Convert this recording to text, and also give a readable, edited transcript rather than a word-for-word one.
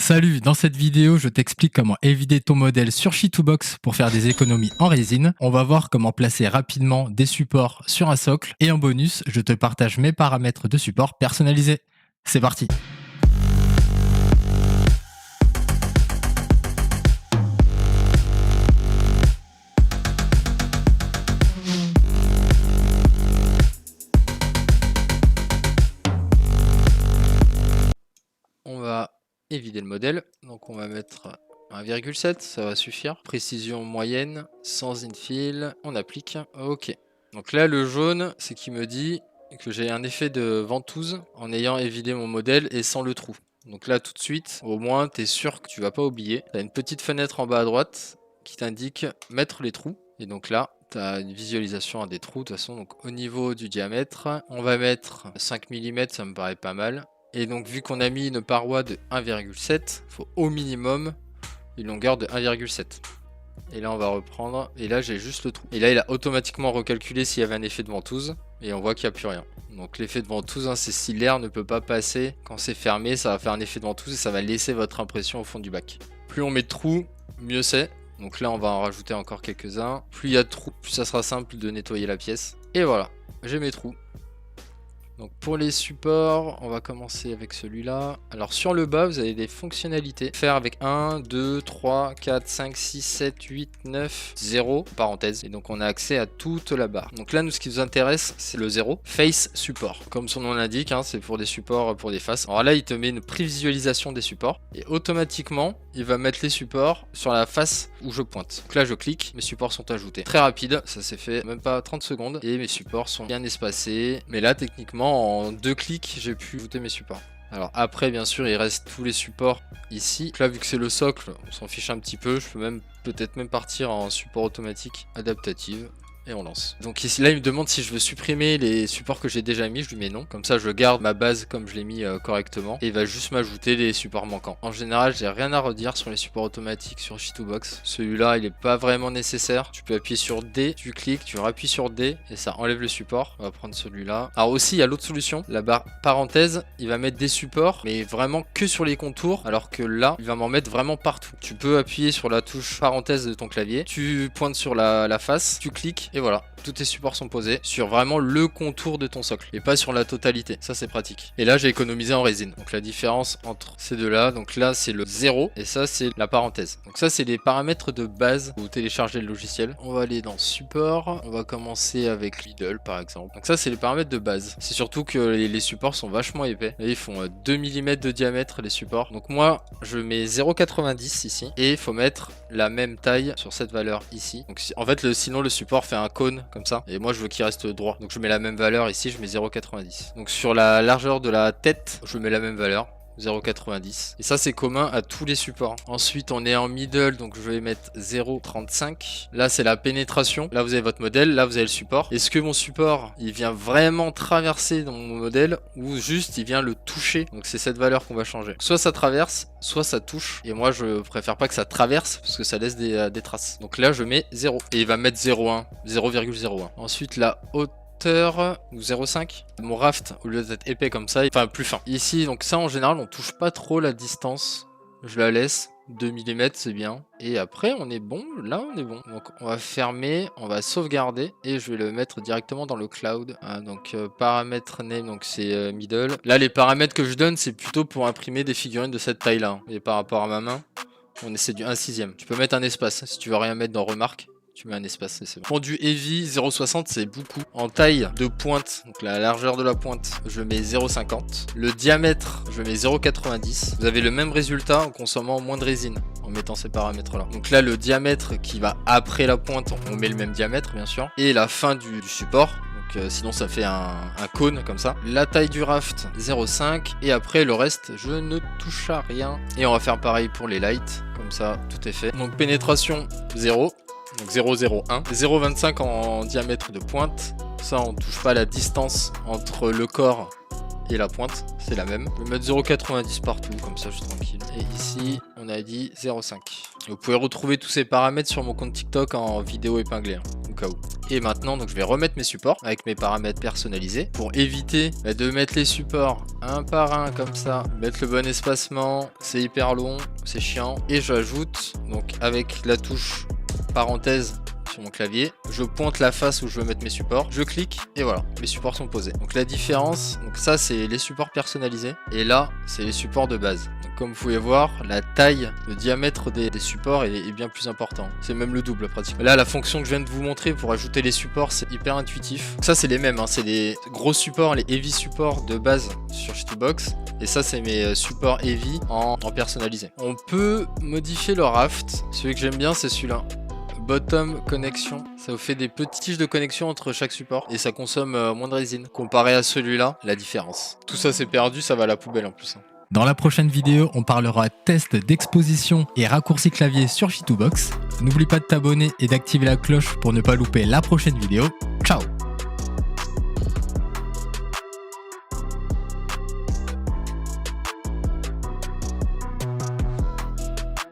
Salut, dans cette vidéo, je t'explique comment évider ton modèle sur Shitoobox pour faire des économies en résine. On va voir comment placer rapidement des supports sur un socle. Et en bonus, je te partage mes paramètres de support personnalisés. C'est parti! On va évider le modèle, donc on va mettre 1,7, ça va suffire. Précision moyenne, sans infill, on applique, ok. Donc là le jaune, c'est qui me dit que j'ai un effet de ventouse en ayant évidé mon modèle et sans le trou. Donc là tout de suite, au moins tu es sûr que tu vas pas oublier. Tu as une petite fenêtre en bas à droite qui t'indique mettre les trous. Et donc là, tu as une visualisation des trous de toute façon. Donc au niveau du diamètre, on va mettre 5 mm, ça me paraît pas mal. Et donc vu qu'on a mis une paroi de 1,7, il faut au minimum une longueur de 1,7. Et là on va reprendre, et là j'ai juste le trou. Et là il a automatiquement recalculé s'il y avait un effet de ventouse, et on voit qu'il n'y a plus rien. Donc l'effet de ventouse, c'est si l'air ne peut pas passer, quand c'est fermé, ça va faire un effet de ventouse et ça va laisser votre impression au fond du bac. Plus on met de trous, mieux c'est. Donc là on va en rajouter encore quelques-uns. Plus il y a de trous, plus ça sera simple de nettoyer la pièce. Et voilà, j'ai mes trous. Donc pour les supports, on va commencer avec celui-là. Alors sur le bas, vous avez des fonctionnalités. Faire avec 1, 2, 3, 4, 5, 6, 7, 8, 9, 0, parenthèse. Et donc on a accès à toute la barre. Donc là, nous, ce qui nous intéresse, c'est le 0. Face support. Comme son nom l'indique, hein, c'est pour des supports pour des faces. Alors là, il te met une prévisualisation des supports. Et automatiquement, il va mettre les supports sur la face où je pointe. Donc là, je clique, mes supports sont ajoutés. Très rapide, ça s'est fait même pas 30 secondes. Et mes supports sont bien espacés. Mais là, techniquement, en 2 clics, j'ai pu ajouter mes supports. Alors après, bien sûr, il reste tous les supports ici. Donc là, vu que c'est le socle, on s'en fiche un petit peu. Je peux même peut-être même partir en support automatique adaptative. Et on lance. Donc ici, là, il me demande si je veux supprimer les supports que j'ai déjà mis. Je lui mets non. Comme ça, je garde ma base comme je l'ai mis correctement. Et il va juste m'ajouter les supports manquants. En général, j'ai rien à redire sur les supports automatiques sur Shitoobox. Celui-là, il n'est pas vraiment nécessaire. Tu peux appuyer sur D, tu cliques, tu rappuies sur D et ça enlève le support. On va prendre celui-là. Alors aussi, il y a l'autre solution. La barre parenthèse, il va mettre des supports, mais vraiment que sur les contours. Alors que là, il va m'en mettre vraiment partout. Tu peux appuyer sur la touche parenthèse de ton clavier. Tu pointes sur la face, tu cliques. Et voilà, tous tes supports sont posés sur vraiment le contour de ton socle et pas sur la totalité. Ça, c'est pratique. Et là, j'ai économisé en résine. Donc la différence entre ces deux-là, donc là, c'est le 0 et ça, c'est la parenthèse. Donc ça, c'est les paramètres de base où vous téléchargez le logiciel. On va aller dans support. On va commencer avec Lidl, par exemple. Donc ça, c'est les paramètres de base. C'est surtout que les supports sont vachement épais. Là, ils font 2 mm de diamètre, les supports. Donc moi, je mets 0,90 ici et il faut mettre la même taille sur cette valeur ici. Donc en fait, sinon, le support fait un cône comme ça et moi je veux qu'il reste droit, donc je mets la même valeur ici, je mets 0,90. donc sur la largeur de la tête je mets la même valeur, 0,90, et ça c'est commun à tous les supports. Ensuite on est en middle, donc je vais mettre 0,35. Là c'est la pénétration, là vous avez votre modèle, là vous avez le support. Est-ce que mon support il vient vraiment traverser dans mon modèle ou juste il vient le toucher? Donc c'est cette valeur qu'on va changer. Soit ça traverse, soit ça touche, et moi je préfère pas que ça traverse parce que ça laisse des traces. Donc là je mets 0 et il va mettre 0,1, 0,01. Ensuite la haute ou 0,5. Mon raft, au lieu d'être épais comme ça, enfin plus fin. Ici, donc ça en général, on touche pas trop la distance. Je la laisse. 2 mm, c'est bien. Et après, on est bon. Là, on est bon. Donc, on va fermer, on va sauvegarder et je vais le mettre directement dans le cloud. Donc, paramètres name, donc c'est middle. Là, les paramètres que je donne, c'est plutôt pour imprimer des figurines de cette taille-là. Hein. Et par rapport à ma main, c'est du 1/6. Tu peux mettre un espace si tu veux rien mettre dans remarque. Tu mets un espace et c'est bon. Fondu heavy 0,60, c'est beaucoup. En taille de pointe, donc la largeur de la pointe, je mets 0,50. Le diamètre, je mets 0,90. Vous avez le même résultat en consommant moins de résine en mettant ces paramètres là. Donc là le diamètre qui va après la pointe, on met le même diamètre bien sûr. Et la fin du support. Sinon ça fait un cône comme ça. La taille du raft 0,5 et après le reste je ne touche à rien. Et on va faire pareil pour les lights, comme ça tout est fait. Donc pénétration 0. Donc 0,01, 0,25 en diamètre de pointe. Ça on touche pas la distance entre le corps et la pointe, c'est la même. Je vais mettre 0,90 partout, comme ça je suis tranquille. Et ici on a dit 0,5. Vous pouvez retrouver tous ces paramètres sur mon compte TikTok en vidéo épinglée, hein, au cas où. Et maintenant, donc, je vais remettre mes supports avec mes paramètres personnalisés pour éviter de mettre les supports un par un comme ça, mettre le bon espacement, c'est hyper long, c'est chiant. Et j'ajoute donc avec la touche parenthèse sur mon clavier, je pointe la face où je veux mettre mes supports, je clique et voilà, mes supports sont posés. Donc la différence, donc ça c'est les supports personnalisés et là c'est les supports de base. Donc comme vous pouvez voir, la taille, le diamètre des supports est bien plus important. C'est même le double pratiquement. Là la fonction que je viens de vous montrer pour ajouter les supports, c'est hyper intuitif. Donc ça c'est les mêmes, hein. C'est les gros supports, les heavy supports de base sur Shittybox. Et ça c'est mes supports heavy en personnalisé. On peut modifier le raft. Celui que j'aime bien c'est celui-là. Bottom connexion, ça vous fait des petites tiges de connexion entre chaque support et ça consomme moins de résine. Comparé à celui-là, la différence. Tout ça c'est perdu, ça va à la poubelle en plus. Dans la prochaine vidéo, on parlera test d'exposition et raccourci clavier sur Shittybox. N'oublie pas de t'abonner et d'activer la cloche pour ne pas louper la prochaine vidéo. Ciao!